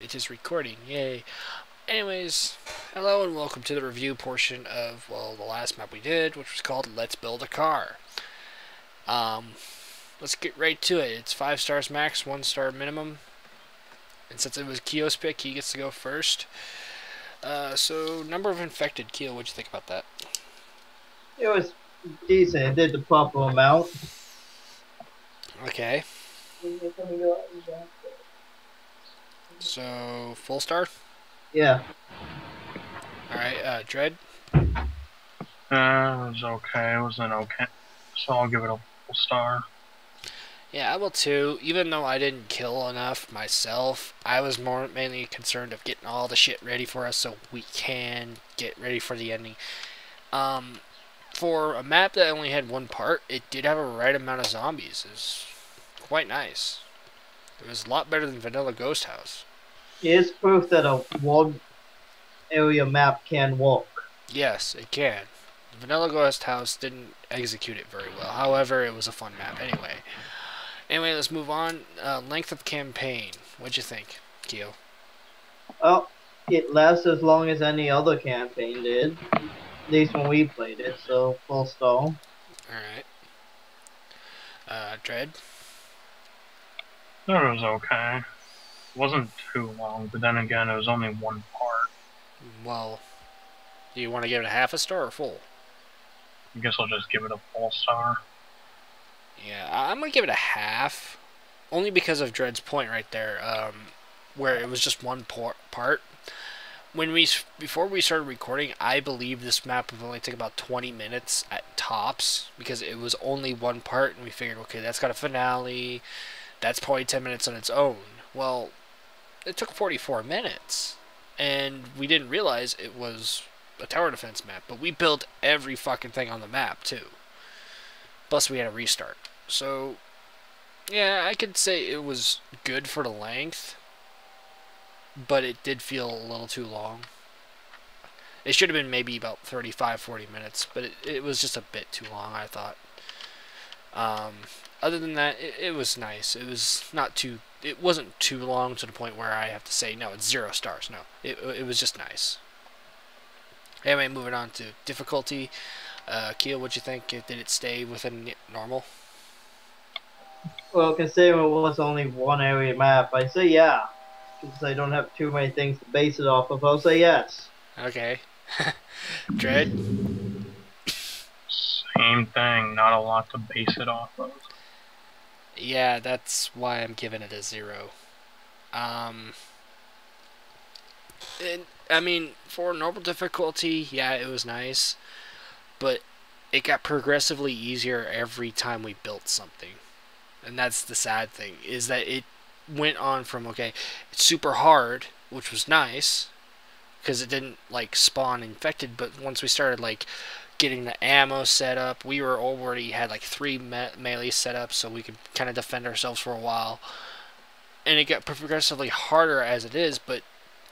It is recording, yay. Anyways, hello and welcome to the review portion of, well, the last map we did, which was called Let's Build a Car. Let's get right to it. It's 5 stars max, 1 star minimum. And since it was Keo's pick, he gets to go first. So, number of infected. Keo, what'd you think about that? It was decent. It did the proper amount. Okay. So, full star? Yeah. Alright, Dread? It was okay. It wasn't okay. So I'll give it a full star. Yeah, I will too. Even though I didn't kill enough myself, I was mainly concerned of getting all the shit ready for us so we can get ready for the ending. For a map that only had one part, it did have a right amount of zombies. It was quite nice. It was a lot better than Vanilla Ghost House. Here's proof that a one area map can work. Yes, it can. Vanilla Ghost House didn't execute it very well. However, it was a fun map anyway, let's move on. Length of campaign. What'd you think, Keo? Well, it lasts as long as any other campaign did. At least when we played it, so full star. Alright. Dread? It was okay. It wasn't too long, but then again, it was only one part. Well, do you want to give it a half a star or full? I guess I'll just give it a full star. Yeah, I'm going to give it a half. Only because of Dread's point right there, where it was just one part. Before we started recording, I believe this map would only take about 20 minutes at tops, because it was only one part, and we figured, okay, that's got a finale, that's probably 10 minutes on its own. Well, it took 44 minutes, and we didn't realize it was a tower defense map, but we built every fucking thing on the map, too. Plus, we had a restart. So, yeah, I could say it was good for the length, but it did feel a little too long. It should have been maybe about 35-40 minutes, but it was just a bit too long, I thought. Other than that, it was nice. It wasn't too long to the point where I have to say, no, it's 0 stars. No, it was just nice. Anyway, moving on to difficulty. Keel, what'd you think? Did it stay within normal? Well, considering it was only one area map, I'd say yeah. Because I don't have too many things to base it off of, I'll say yes. Okay. Dread? Same thing, not a lot to base it off of. Yeah, that's why I'm giving it a 0. I mean, for normal difficulty, yeah, it was nice, but it got progressively easier every time we built something. And that's the sad thing, is that it went on from, okay, it's super hard, which was nice, because it didn't, like, spawn infected, but once we started, like, getting the ammo set up, we were already had, like, 3 melee set up, so we could kind of defend ourselves for a while. And it got progressively harder as it is, but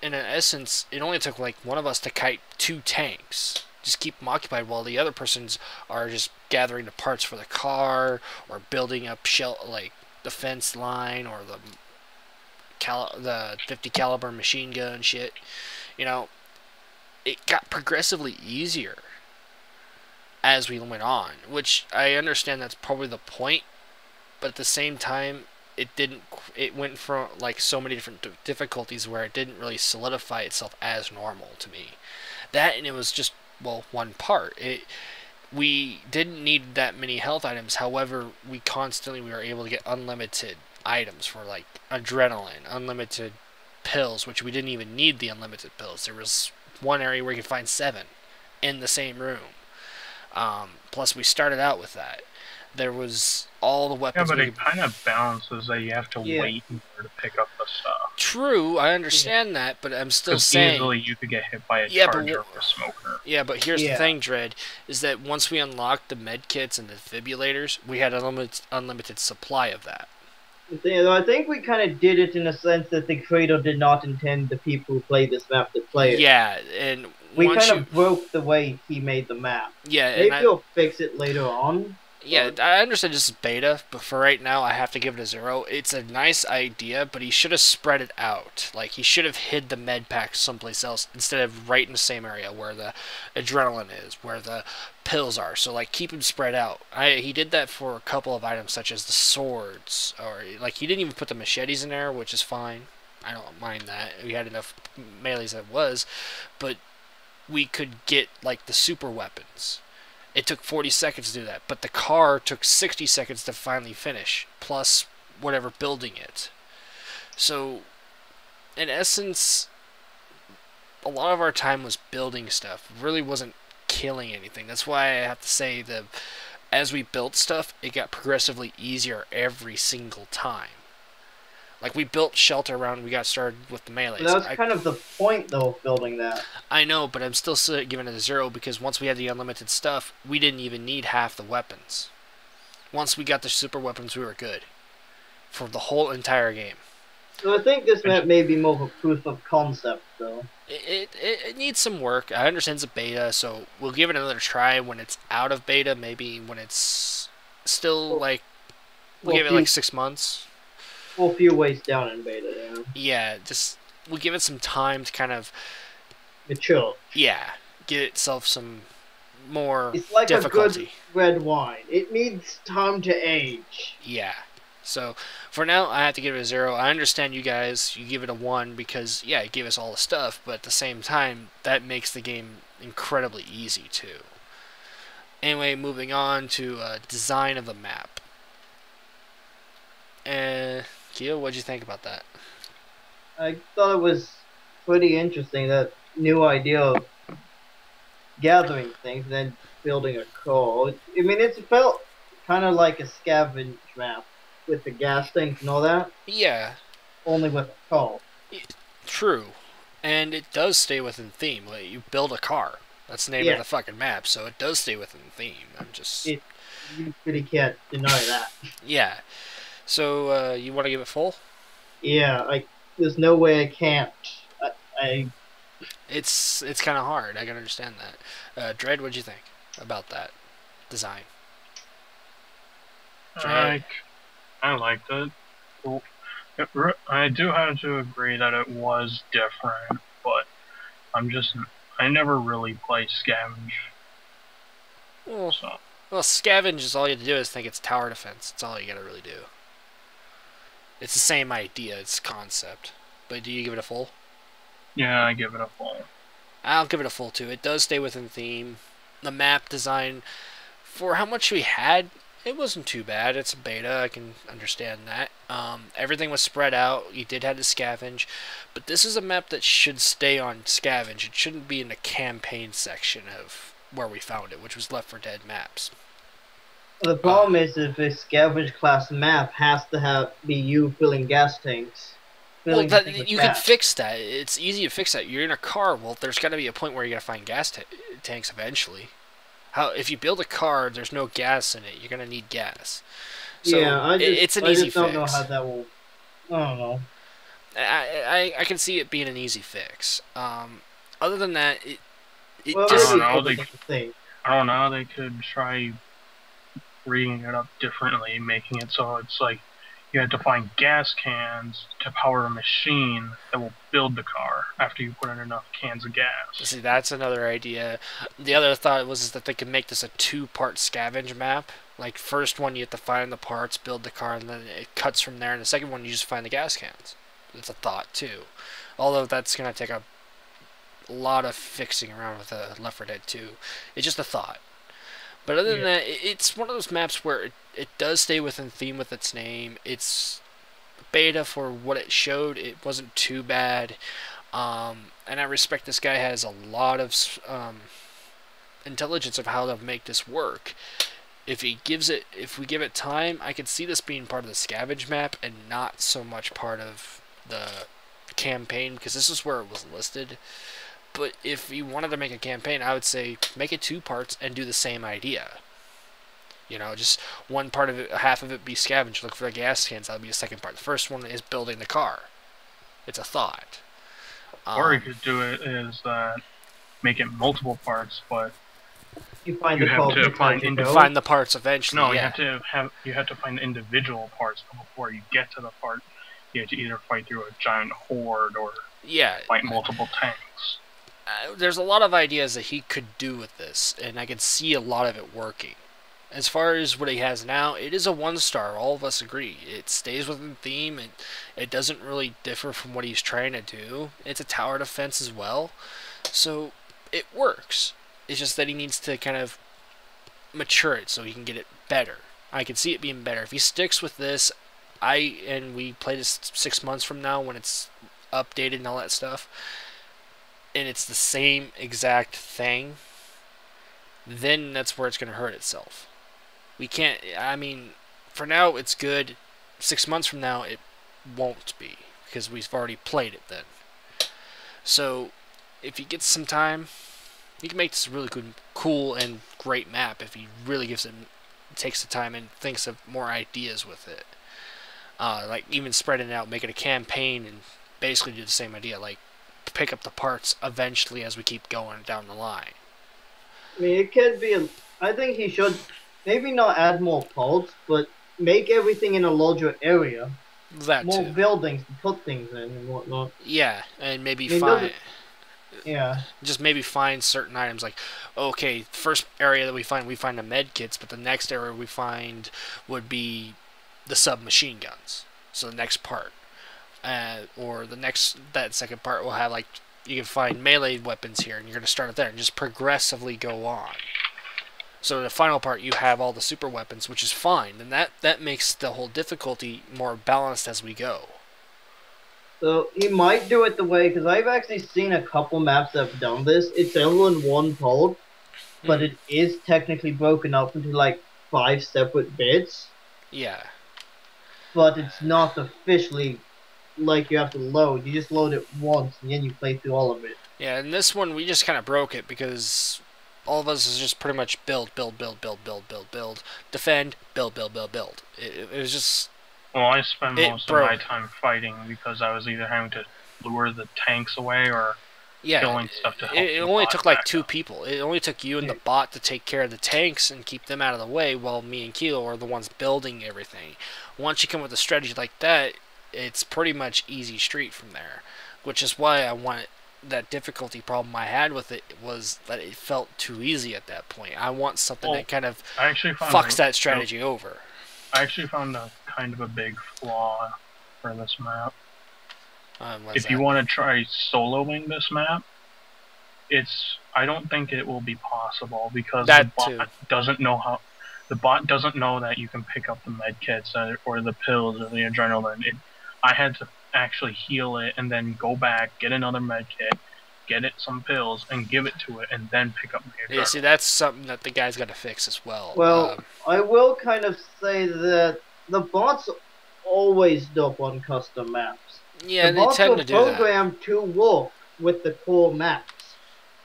in essence, it only took, like, one of us to kite 2 tanks. Just keep them occupied while the other persons are just gathering the parts for the car, or building up like defense line, or the 50 caliber machine gun shit. You know, it got progressively easier as we went on, which I understand that's probably the point, but at the same time, it went from, like, so many different difficulties where it didn't really solidify itself as normal to me. That, and it was just, well, one part. We didn't need that many health items. However, we were able to get unlimited items for, like, adrenaline, unlimited pills, which we didn't even need the unlimited pills. There was one area where you could find 7 in the same room. Plus, we started out with that. There was all the weapons. Yeah, but it kind of balances that you have to wait in order to pick up the stuff. True, I understand that, but I'm still saying easily you could get hit by a charger or a smoker. Yeah, but here's the thing, Dread, is that once we unlocked the med kits and the defibrillators, we had an unlimited supply of that. I think we kind of did it in a sense that the creator did not intend the people who play this map to play it. Yeah, and we kind of broke the way he made the map. Yeah, maybe he'll fix it later on. Yeah, I understand this is beta, but for right now, I have to give it a 0. It's a nice idea, but he should have spread it out. Like, he should have hid the med pack someplace else instead of right in the same area where the adrenaline is, where the pills are. So, like, keep them spread out. He did that for a couple of items, such as the swords, or, like, he didn't even put the machetes in there, which is fine. I don't mind that. We had enough melees as it was, but we could get, like, the super weapons. It took 40 seconds to do that, but the car took 60 seconds to finally finish, plus whatever building it. So, in essence, a lot of our time was building stuff. It really wasn't killing anything. That's why I have to say that as we built stuff, it got progressively easier every single time. Like, we built shelter around, we got started with the melees. That was kind of the point, though, of building that. I know, but I'm still giving it a 0 because once we had the unlimited stuff, we didn't even need half the weapons. Once we got the super weapons, we were good. For the whole entire game. So I think this map may be more of a proof of concept, though. It needs some work. I understand it's a beta, so we'll give it another try when it's out of beta, maybe when it's still, like, we'll give it like 6 months. Well, a few ways down in beta, yeah. Yeah, just we'll give it some time to kind of mature. Yeah, get itself some more it's like difficulty. A good red wine. It needs time to age. Yeah. So for now, I have to give it a 0. I understand you guys. You give it a 1 because yeah, it gave us all the stuff, but at the same time, that makes the game incredibly easy too. Anyway, moving on to design of the map. Keo, what'd you think about that? I thought it was pretty interesting, that new idea of gathering things and then building a core. I mean, it felt kind of like a scavenge map with the gas tanks and all that. Yeah. Only with a car. True. And it does stay within theme. Like, you build a car. That's the name of the fucking map, so it does stay within theme. You really can't deny that. Yeah. So, you want to give it full? Yeah, there's no way I can't. It's kind of hard. I can understand that. Dread, what'd you think about that design? I liked it. Well, I do have to agree that it was different, but I never really played Scavenge. Well, Scavenge is all you have to do is think it's tower defense. That's all you gotta really do. It's the same idea, it's concept. But do you give it a full? Yeah, I give it a full. I'll give it a full too. It does stay within theme. The map design, for how much we had, it wasn't too bad. It's a beta, I can understand that. Everything was spread out. You did have to scavenge. But this is a map that should stay on scavenge. It shouldn't be in the campaign section of where we found it, which was Left 4 Dead maps. The problem is, if a scavenge class map has to be you filling gas tanks. Well, you can fix that. It's easy to fix that. You're in a car. Well, there's got to be a point where you got to find gas tanks eventually. If you build a car, there's no gas in it. You're gonna need gas. So yeah, it's an easy fix. I just don't know how that will. I don't know. I can see it being an easy fix. Other than that, I don't know how they could try reading it up differently, making it so it's like you had to find gas cans to power a machine that will build the car after you put in enough cans of gas. See, that's another idea. The other thought was that they could make this a 2-part scavenge map. Like, first one you have to find the parts, build the car, and then it cuts from there. And the second one you just find the gas cans. It's a thought too. Although that's going to take a lot of fixing around with Left 4 Dead 2. It's just a thought. But other than that, it's one of those maps where it does stay within theme with its name. It's beta for what it showed. It wasn't too bad. And I respect this guy has a lot of intelligence of how to make this work. If we give it time, I could see this being part of the scavenge map and not so much part of the campaign, because this is where it was listed. But if you wanted to make a campaign, I would say make it 2 parts and do the same idea. You know, just one part of it, half of it be scavenge, look for the gas cans. That'll be the second part. The first one is building the car. It's a thought. Or you could do it is make it multiple parts, but You find You the have to cockpits find as you You go. find the parts eventually. No, yeah. you have to find individual parts before you get to the part. You have to either fight through a giant horde or fight multiple tanks. There's a lot of ideas that he could do with this, and I can see a lot of it working. As far as what he has now, it is a 1-star. All of us agree. It stays within theme, and it doesn't really differ from what he's trying to do. It's a tower defense as well, so it works. It's just that he needs to kind of mature it so he can get it better. I can see it being better if he sticks with this. And we play this 6 months from now when it's updated and all that stuff, and it's the same exact thing, then that's where it's going to hurt itself. We can't, I mean, for now it's good. 6 months from now it won't be, because we've already played it then. So if he gets some time, he can make this a really good, cool and great map if he really takes the time and thinks of more ideas with it. Like even spreading it out, make it a campaign, and basically do the same idea, like pick up the parts eventually as we keep going down the line. I mean, it could be. I think he should maybe not add more parts, but make everything in a larger area. More buildings to put things in and whatnot. Yeah, and maybe just maybe find certain items, like, okay, first area that we find the med kits, but the next area we find would be the submachine guns. So the next part, or that second part will have, like, you can find melee weapons here, and you're going to start there and just progressively go on. So in the final part, you have all the super weapons, which is fine, and that makes the whole difficulty more balanced as we go. So he might do it the way, because I've actually seen a couple maps that have done this. It's all in one pod, but it is technically broken up into like 5 separate bits. Yeah. But it's not officially like you have to load. You just load it once, and then you play through all of it. Yeah, and this one we just kind of broke it because all of us is just pretty much build, defend, build. It was just. Well, I spent most of my time fighting because I was either having to lure the tanks away or killing stuff to help. It only took like 2 people. It only took you and the bot to take care of the tanks and keep them out of the way, while me and Kilo are the ones building everything. Once you come with a strategy like that, it's pretty much easy street from there, which is why I wanted. That difficulty problem I had with it was that it felt too easy at that point. I want something that kind of fucks that strategy over. I actually found a kind of a big flaw for this map. If you want to try soloing this map, I don't think it will be possible, because the bot doesn't know that you can pick up the med kits or the pills or the adrenaline. I had to actually heal it and then go back, get another med kit, get it some pills, and give it to it, and then pick up my adrenaline. Yeah, see, that's something that the guy's got to fix as well. Well, I will kind of say that the bots always dope on custom maps. Yeah, they tend to do that. The bots are programmed to work with the core maps.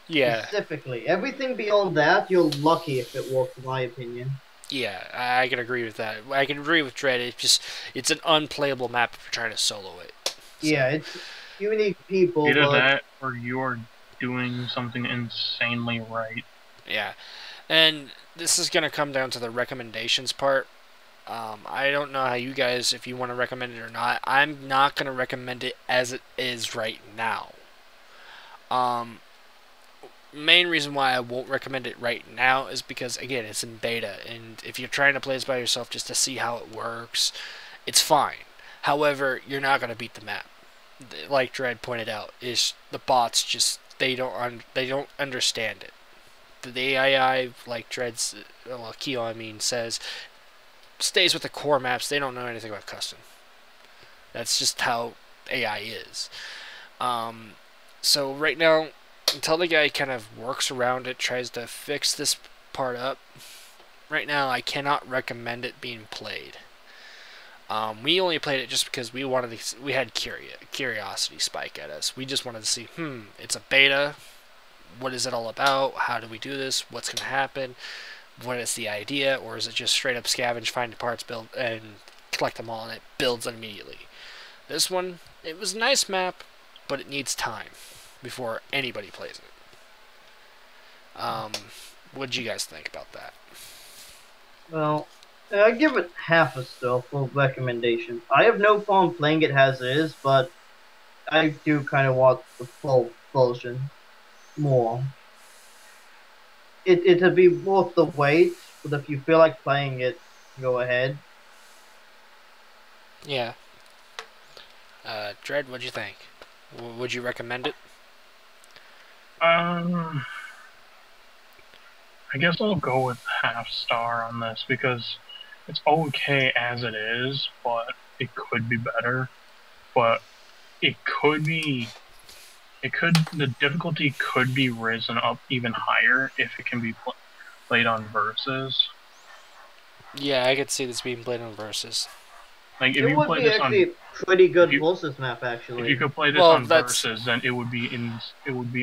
Yeah. Specifically. Everything beyond that, you're lucky if it works, in my opinion. Yeah, I can agree with that. I can agree with Dread. It's an unplayable map if you're trying to solo it. So. Yeah, you need people. Either that, or you're doing something insanely right. Yeah, and this is gonna come down to the recommendations part. I don't know how you guys, if you want to recommend it or not. I'm not gonna recommend it as it is right now. Main reason why I won't recommend it right now is because, again, it's in beta, and if you're trying to play this by yourself just to see how it works, it's fine. However, you're not going to beat the map. Like Dread pointed out, is the bots just they don't understand it. The AI, like Dread's, well, Keo, I mean, says, stays with the core maps. They don't know anything about custom. That's just how AI is. So right now, until the guy kind of works around it, tries to fix this part up, right now I cannot recommend it being played. We only played it just because we had curiosity spike at us. We just wanted to see, it's a beta. What is it all about? How do we do this? What's going to happen? What is the idea? Or is it just straight up scavenge, find the parts, build, and collect them all, and it builds immediately? This one, it was a nice map, but it needs time before anybody plays it. What do you guys think about that? Well, I give it half a star for recommendation. I have no problem playing it as is, but I do kind of want the full version more. It'd be worth the wait, but if you feel like playing it, go ahead. Yeah. Dread, what'd you think? Would you recommend it? I guess I'll go with half star on this because it's okay as it is, but it could be better. But it could be, the difficulty could be risen up even higher if it can be played on versus. Yeah, I could see this being played on versus. Like if It you would play be this on, actually a pretty good if you- versus map, actually. if you could play this Well, on that's- versus, then it would be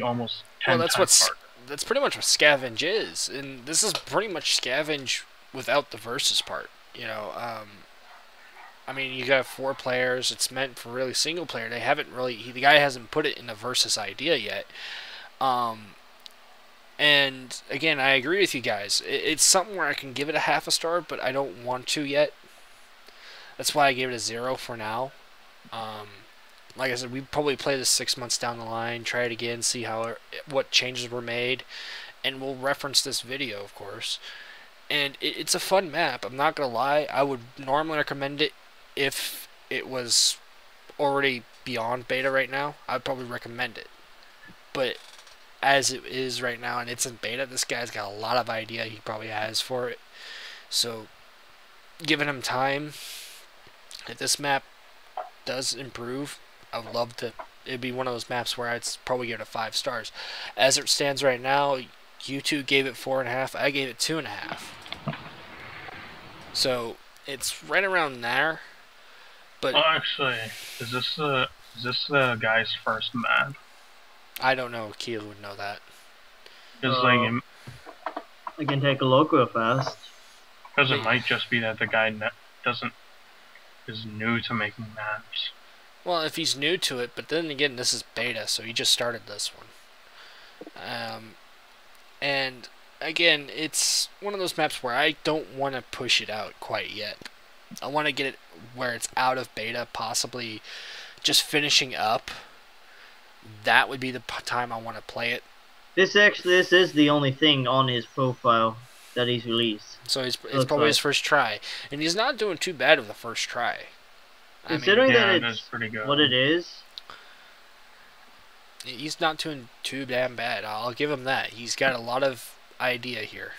almost 10 Well, that's times what harder. that's pretty much what scavenge is, and this is pretty much scavenge without the versus part. You know, I mean, you got 4 players. It's meant for really single player. They haven't really the guy hasn't put it in a versus idea yet. And again, I agree with you guys. It's something where I can give it a half a star, but I don't want to yet. That's why I gave it a 0 for now. Like I said, we probably play this 6 months down the line, try it again, see what changes were made, and we'll reference this video, of course. And it's a fun map. I'm not gonna lie. I would normally recommend it if it was already beyond beta right now. I'd probably recommend it. But as it is right now and it's in beta, this guy's got a lot of idea he probably has for it. So, giving him time, if this map does improve, I would love to. It'd be one of those maps where I'd probably give it a 5 stars. As it stands right now, you two gave it 4.5. I gave it 2.5. So it's right around there. But actually, is this the guy's first map? I don't know. Keel would know that. Because like, I can take a look real fast. because it might just be that the guy is new to making maps. Well, if he's new to it, but then again, this is beta, so he just started this one. And again, it's one of those maps where I don't want to push it out quite yet. I want to get it where it's out of beta, possibly just finishing up. That would be the time I want to play it. This is the only thing on his profile that he's released. So it's probably his first try, and he's not doing too bad with the first try. Considering that it's pretty good. what it is, he's not doing too damn bad. I'll give him that. He's got a lot of idea here,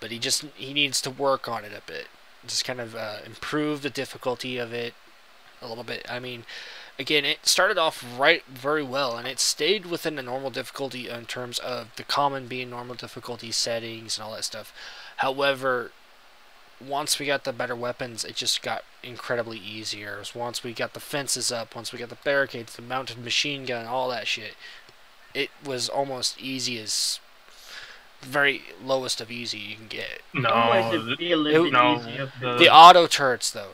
but he needs to work on it a bit. Just kind of improve the difficulty of it a little bit. I mean, again, it started off very well, and it stayed within the normal difficulty in terms of the common being normal difficulty settings and all that stuff. However, once we got the better weapons, it just got incredibly easier. Once we got the fences up, once we got the barricades, the mounted machine gun, all that shit, it was almost easy as very lowest of easy you can get. The auto turrets, though.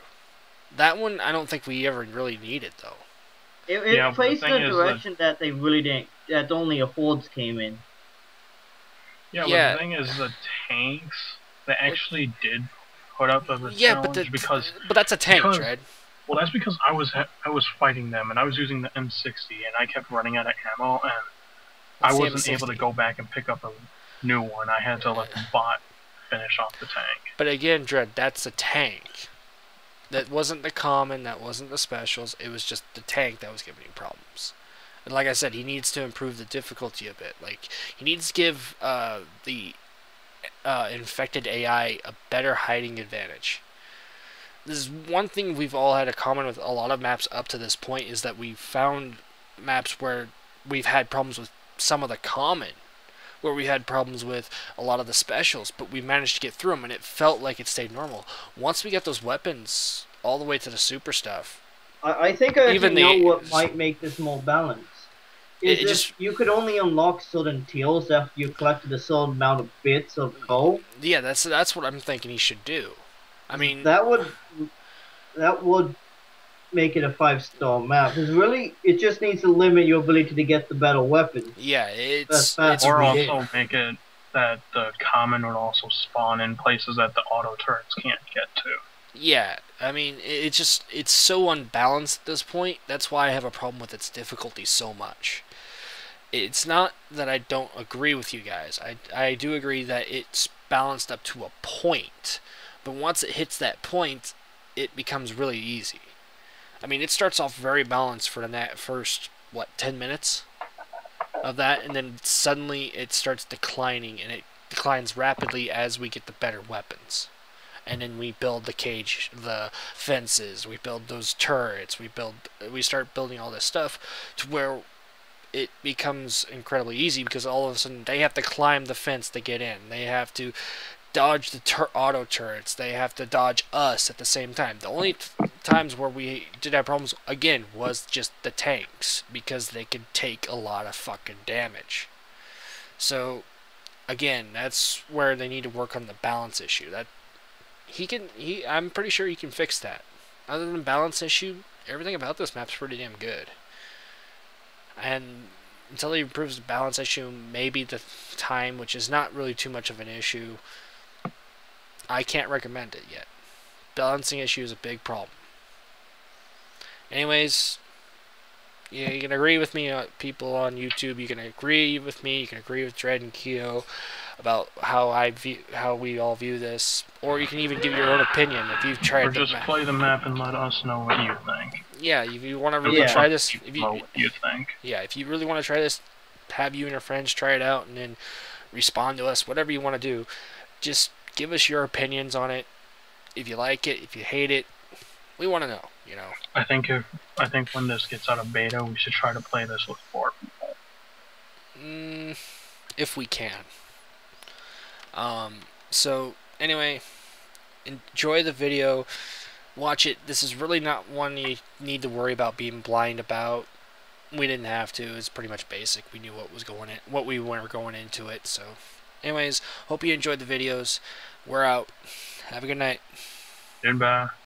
That one, I don't think we ever really needed, though. It plays in a direction that they really didn't. That only a hordes came in. Yeah, but the thing is, the tanks they actually did put up as a challenge but that's a tank, Dread. Well, that's because I was fighting them and I was using the M60 and I kept running out of ammo and I wasn't able to go back and pick up a new one. I had to let the bot finish off the tank. But again, Dread, that's a tank. That wasn't the common, that wasn't the specials, it was just the tank that was giving you problems. And like I said, he needs to improve the difficulty a bit. Like, he needs to give the infected AI a better hiding advantage. This is one thing we've all had in common with a lot of maps up to this point, is that we've found maps where we've had problems with some of the common, where we had problems with a lot of the specials, but we managed to get through them, and it felt like it stayed normal. Once we get those weapons all the way to the super stuff, I think I know what might make this more balanced. You could only unlock certain tiers after you collected a certain amount of bits of coal. Yeah, that's what I'm thinking he should do. I mean, that would make it a 5-star map. Because really, it just needs to limit your ability to get the better weapons. Yeah, or also make it that the common would also spawn in places that the auto turrets can't get to. Yeah, I mean, it's so unbalanced at this point. That's why I have a problem with its difficulty so much. It's not that I don't agree with you guys. I do agree that it's balanced up to a point. But once it hits that point, it becomes really easy. I mean, it starts off very balanced for the first, 10 minutes of that, and then suddenly it starts declining, and it declines rapidly as we get the better weapons. And then we build the cage, the fences, we build those turrets, we start building all this stuff to where it becomes incredibly easy, because all of a sudden they have to climb the fence to get in. They have to dodge the auto turrets. They have to dodge us at the same time. The only times where we did have problems, again, was just the tanks, because they could take a lot of fucking damage. So, again, that's where they need to work on the balance issue. I'm pretty sure he can fix that. Other than the balance issue, everything about this map's pretty damn good. And until he improves the balance issue, maybe the time, which is not really too much of an issue, I can't recommend it yet. Balancing issue is a big problem. Anyways, yeah, you can agree with me, people on YouTube. You can agree with me. You can agree with Dread and Keo about how we all view this, or you can even give your own opinion if you've tried. Or just play the map and let us know what you think. Yeah, if you want to really try this, if you think. Yeah, if you really want to try this, have you and your friends try it out and then respond to us. Whatever you want to do, just give us your opinions on it. If you like it, if you hate it, we want to know. You know. I think when this gets out of beta, we should try to play this with 4 people. If we can. So anyway, enjoy the video. Watch it. This is really not one you need to worry about being blind about. We didn't have to. It's pretty much basic. We knew what we were going into it. So, anyways, hope you enjoyed the videos. We're out. Have a good night. Goodbye.